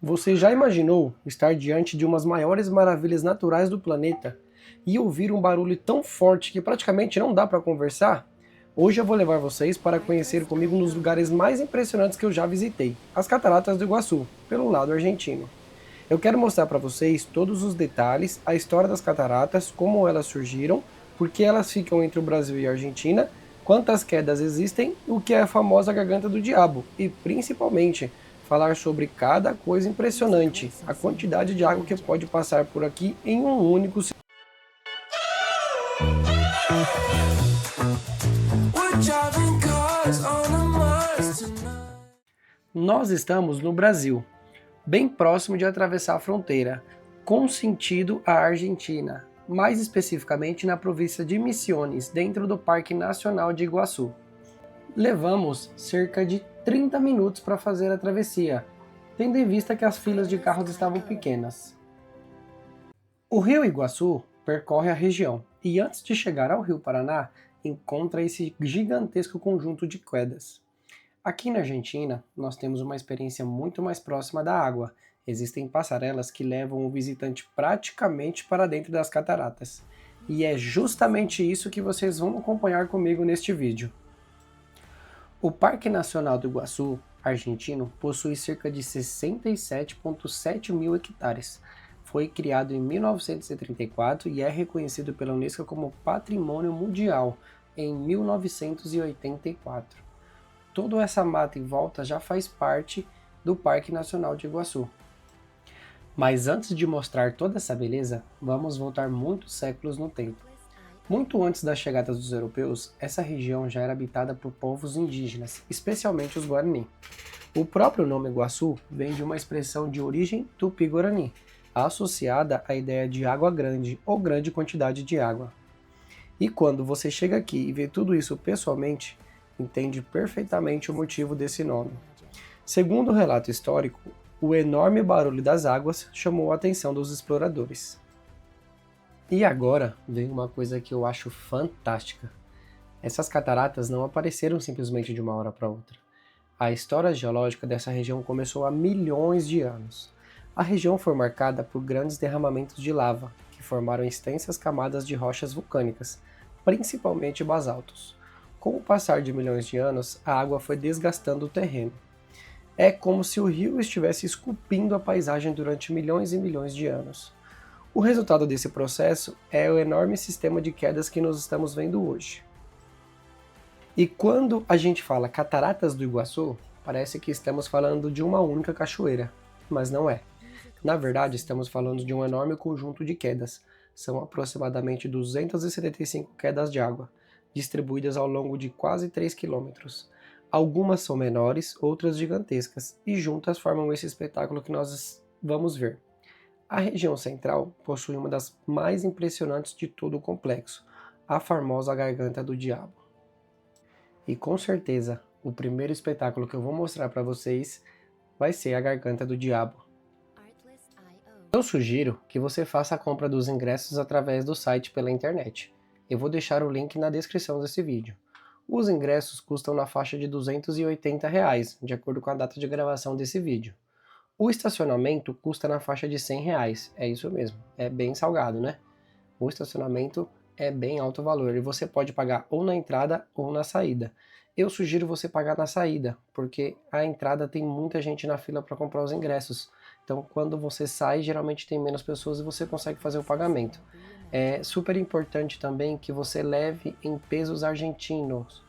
Você já imaginou estar diante de umas maiores maravilhas naturais do planeta e ouvir um barulho tão forte que praticamente não dá para conversar? Hoje eu vou levar vocês para conhecer comigo um dos lugares mais impressionantes que eu já visitei, as Cataratas do Iguaçu, pelo lado argentino. Eu quero mostrar para vocês todos os detalhes, a história das cataratas, como elas surgiram, por que elas ficam entre o Brasil e a Argentina, quantas quedas existem, o que é a famosa Garganta do Diabo e, principalmente, falar sobre cada coisa impressionante, a quantidade de água que pode passar por aqui em um único segundo. Nós estamos no Brasil, bem próximo de atravessar a fronteira, com sentido à Argentina, mais especificamente na província de Misiones, dentro do Parque Nacional de Iguaçu. Levamos cerca de 30 minutos para fazer a travessia, tendo em vista que as filas de carros estavam pequenas. O Rio Iguaçu percorre a região e antes de chegar ao Rio Paraná, encontra esse gigantesco conjunto de quedas. Aqui na Argentina, nós temos uma experiência muito mais próxima da água. Existem passarelas que levam o visitante praticamente para dentro das cataratas. E é justamente isso que vocês vão acompanhar comigo neste vídeo. O Parque Nacional do Iguaçu, argentino, possui cerca de 67,7 mil hectares. Foi criado em 1934 e é reconhecido pela Unesco como Patrimônio Mundial em 1984. Toda essa mata em volta já faz parte do Parque Nacional de Iguaçu. Mas antes de mostrar toda essa beleza, vamos voltar muitos séculos no tempo. Muito antes da chegada dos europeus, essa região já era habitada por povos indígenas, especialmente os Guarani. O próprio nome Iguaçu vem de uma expressão de origem tupi-guarani, associada à ideia de água grande ou grande quantidade de água. E quando você chega aqui e vê tudo isso pessoalmente, entende perfeitamente o motivo desse nome. Segundo o relato histórico, o enorme barulho das águas chamou a atenção dos exploradores. E agora vem uma coisa que eu acho fantástica. Essas cataratas não apareceram simplesmente de uma hora para outra. A história geológica dessa região começou há milhões de anos. A região foi marcada por grandes derramamentos de lava, que formaram extensas camadas de rochas vulcânicas, principalmente basaltos. Com o passar de milhões de anos, a água foi desgastando o terreno. É como se o rio estivesse esculpindo a paisagem durante milhões e milhões de anos. O resultado desse processo é o enorme sistema de quedas que nós estamos vendo hoje. E quando a gente fala Cataratas do Iguaçu, parece que estamos falando de uma única cachoeira, mas não é. Na verdade, estamos falando de um enorme conjunto de quedas. São aproximadamente 275 quedas de água, distribuídas ao longo de quase 3 quilômetros. Algumas são menores, outras gigantescas, e juntas formam esse espetáculo que nós vamos ver. A região central possui uma das mais impressionantes de todo o complexo, a famosa Garganta do Diabo. E com certeza, o primeiro espetáculo que eu vou mostrar para vocês vai ser a Garganta do Diabo. Eu sugiro que você faça a compra dos ingressos através do site pela internet. Eu vou deixar o link na descrição desse vídeo. Os ingressos custam na faixa de R$ 280, de acordo com a data de gravação desse vídeo. O estacionamento custa na faixa de R$ 100, é isso mesmo, é bem salgado, né? O estacionamento é bem alto valor e você pode pagar ou na entrada ou na saída. Eu sugiro você pagar na saída, porque a entrada tem muita gente na fila para comprar os ingressos. Então, quando você sai, geralmente tem menos pessoas e você consegue fazer o pagamento. É super importante também que você leve em pesos argentinos.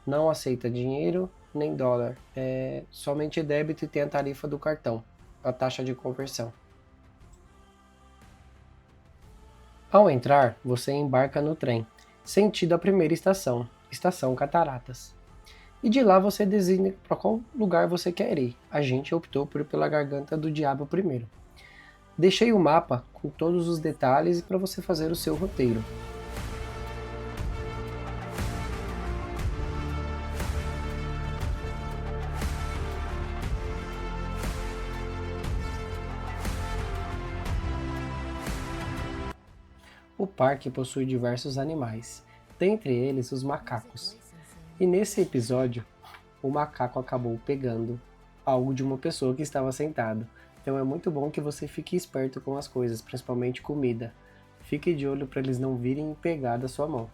Não aceita dinheiro nem dólar. É somente débito e tem a tarifa do cartão, a taxa de conversão. Ao entrar, você embarca no trem, sentido a primeira estação, Estação Cataratas. E de lá você designa para qual lugar você quer ir. A gente optou por ir pela Garganta do Diabo primeiro. Deixei o mapa com todos os detalhes para você fazer o seu roteiro. O parque possui diversos animais, dentre eles os macacos. E nesse episódio, o macaco acabou pegando algo de uma pessoa que estava sentada. Então é muito bom que você fique esperto com as coisas, principalmente comida. Fique de olho para eles não virem e pegar da sua mão.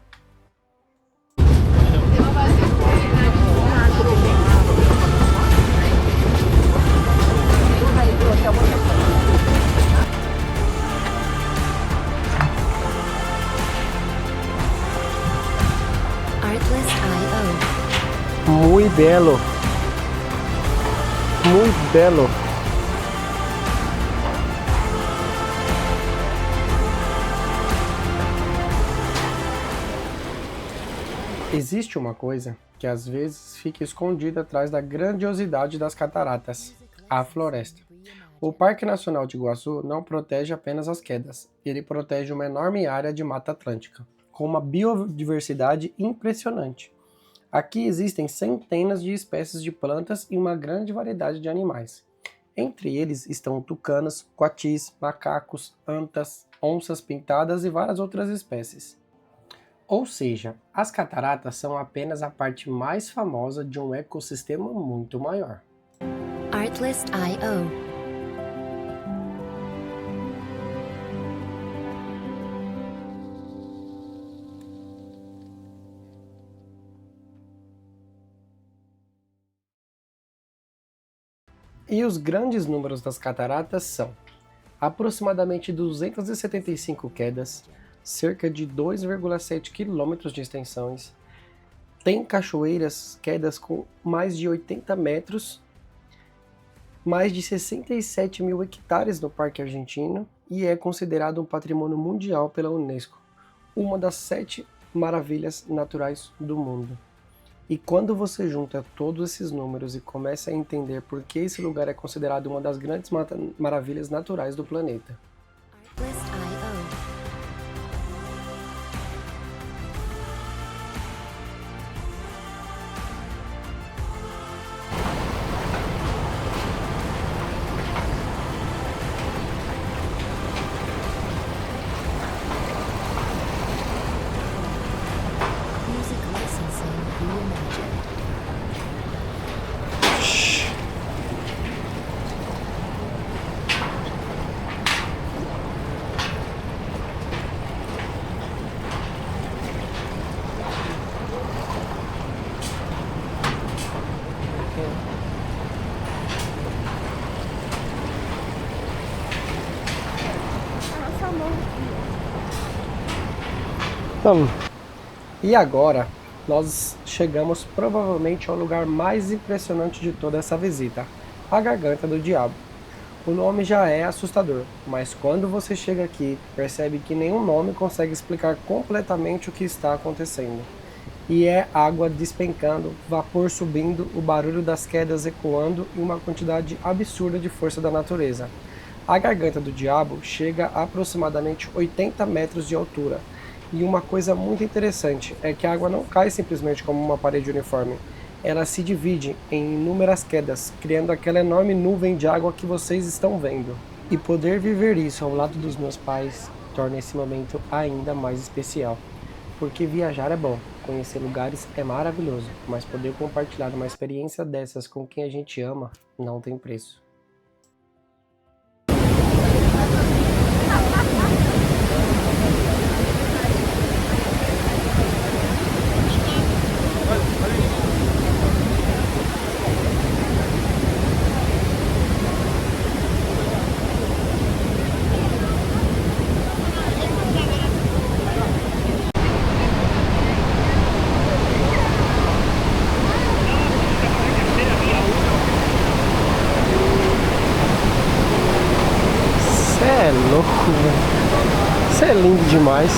Muy belo. Muy belo. Existe uma coisa que às vezes fica escondida atrás da grandiosidade das cataratas: a floresta. O Parque Nacional de Iguaçu não protege apenas as quedas, ele protege uma enorme área de Mata Atlântica, com uma biodiversidade impressionante. Aqui existem centenas de espécies de plantas e uma grande variedade de animais. Entre eles estão tucanos, coatis, macacos, antas, onças pintadas e várias outras espécies. Ou seja, as cataratas são apenas a parte mais famosa de um ecossistema muito maior. Artlist.io. E os grandes números das cataratas são aproximadamente 275 quedas, cerca de 2,7 km de extensões, tem cachoeiras, quedas com mais de 80 metros, mais de 67 mil hectares no Parque Argentino e é considerado um patrimônio mundial pela Unesco, uma das 7 maravilhas naturais do mundo. E quando você junta todos esses números e começa a entender por que esse lugar é considerado uma das grandes maravilhas naturais do planeta. E agora, nós chegamos provavelmente ao lugar mais impressionante de toda essa visita, a Garganta do Diabo. O nome já é assustador, mas quando você chega aqui, percebe que nenhum nome consegue explicar completamente o que está acontecendo. E é água despencando, vapor subindo, o barulho das quedas ecoando e uma quantidade absurda de força da natureza. A Garganta do Diabo chega a aproximadamente 80 metros de altura. E uma coisa muito interessante é que a água não cai simplesmente como uma parede uniforme. Ela se divide em inúmeras quedas, criando aquela enorme nuvem de água que vocês estão vendo. E poder viver isso ao lado dos meus pais torna esse momento ainda mais especial. Porque viajar é bom, conhecer lugares é maravilhoso, mas poder compartilhar uma experiência dessas com quem a gente ama não tem preço. É louco, velho. Isso é lindo demais.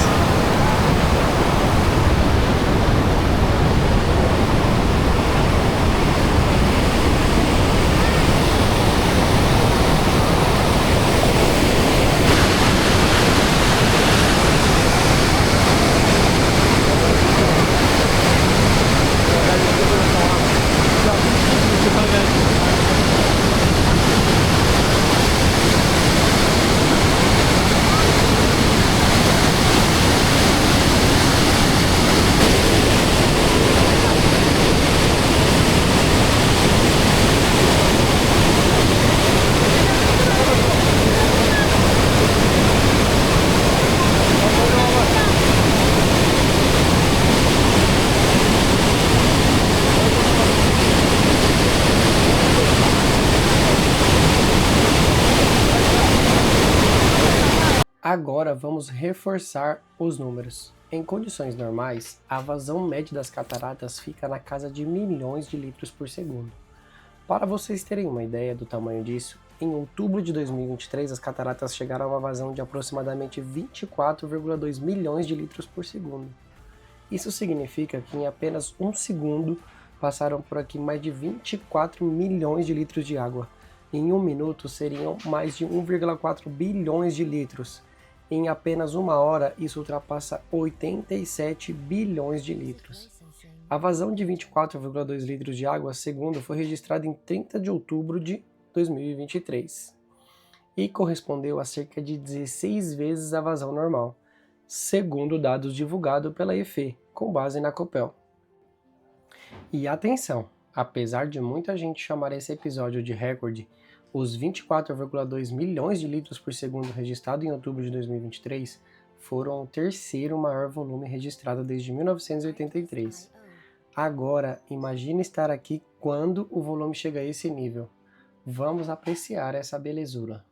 Agora vamos reforçar os números. Em condições normais, a vazão média das cataratas fica na casa de milhões de litros por segundo. Para vocês terem uma ideia do tamanho disso, em outubro de 2023 as cataratas chegaram a uma vazão de aproximadamente 24,2 milhões de litros por segundo. Isso significa que em apenas um segundo passaram por aqui mais de 24 milhões de litros de água. Em um minuto seriam mais de 1,4 bilhões de litros. Em apenas uma hora, isso ultrapassa 87 bilhões de litros. A vazão de 24,2 litros de água segundo foi registrada em 30 de outubro de 2023 e correspondeu a cerca de 16 vezes a vazão normal, segundo dados divulgados pela EFE, com base na Copel. E atenção, apesar de muita gente chamar esse episódio de recorde, os 24,2 milhões de litros por segundo registrados em outubro de 2023 foram o terceiro maior volume registrado desde 1983. Agora, imagine estar aqui quando o volume chega a esse nível. Vamos apreciar essa belezura.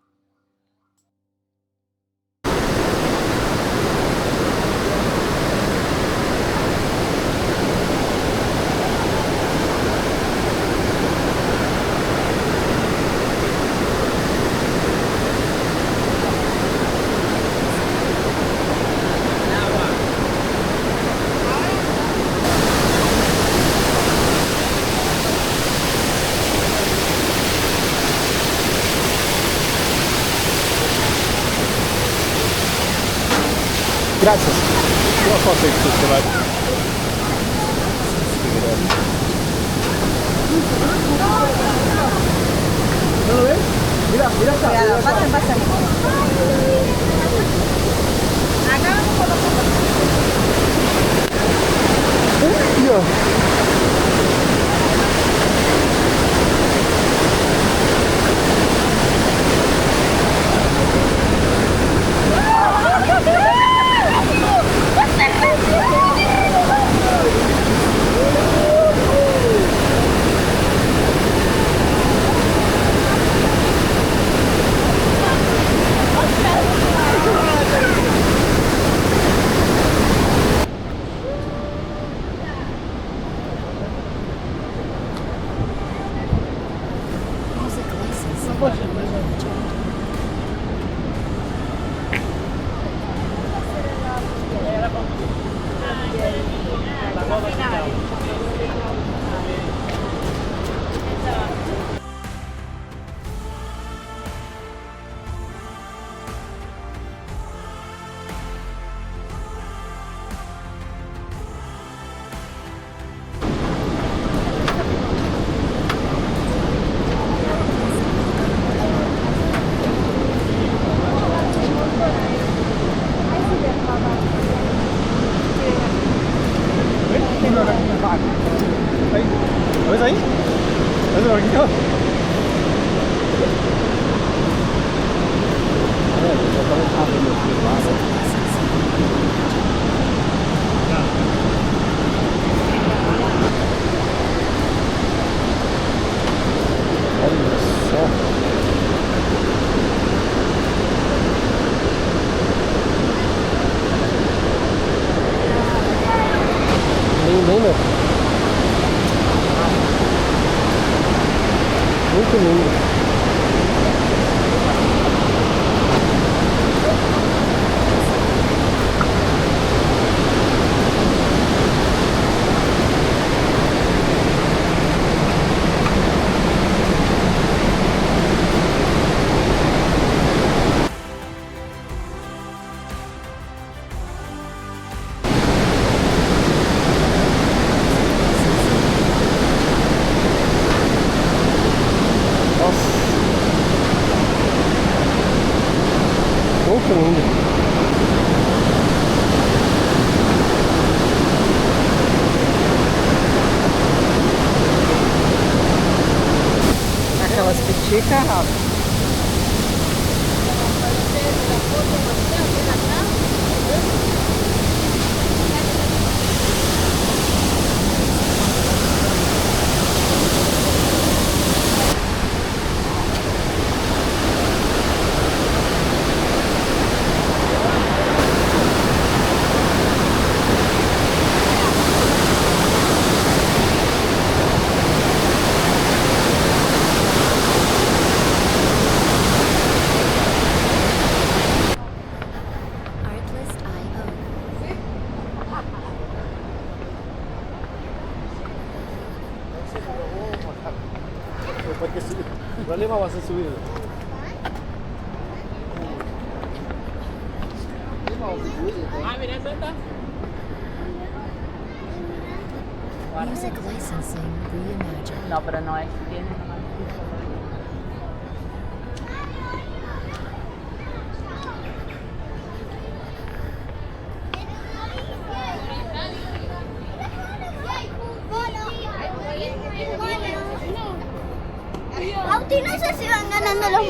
Gracias. Uma foto aí que você vai. Mira, mira acá. Pasa. Acá vamos con Aqui, ó. Oi, aí? Aqui, ó. Olha só. Lindo, hein, meu? Muito lindo. Muito lindo. aquelas peticas, Rafa. Toma masa suína. Music licensing reimagined. No, pero no es. Tiene Bauti, no sé si van ganando los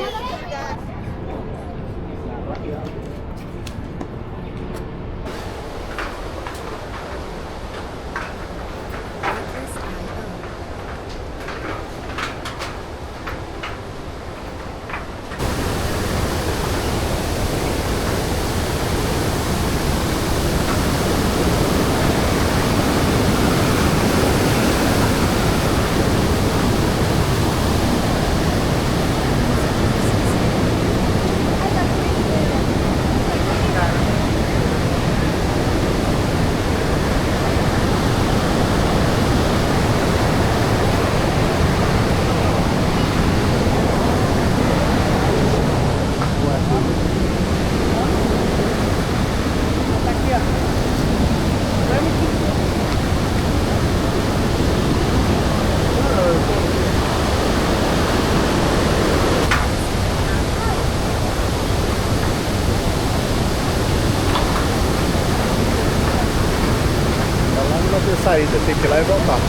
Saída, tem que ir lá e voltar.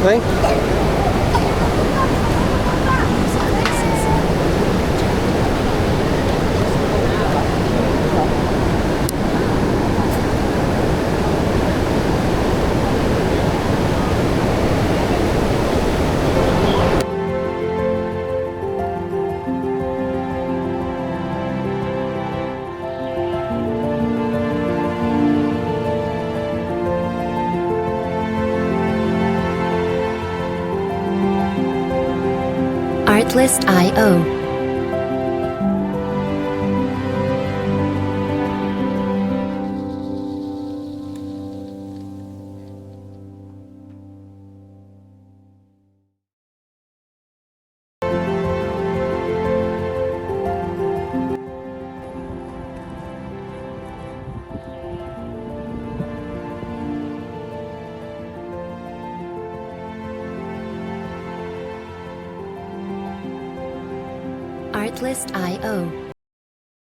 Vem. Artlist.io. Artlist.io.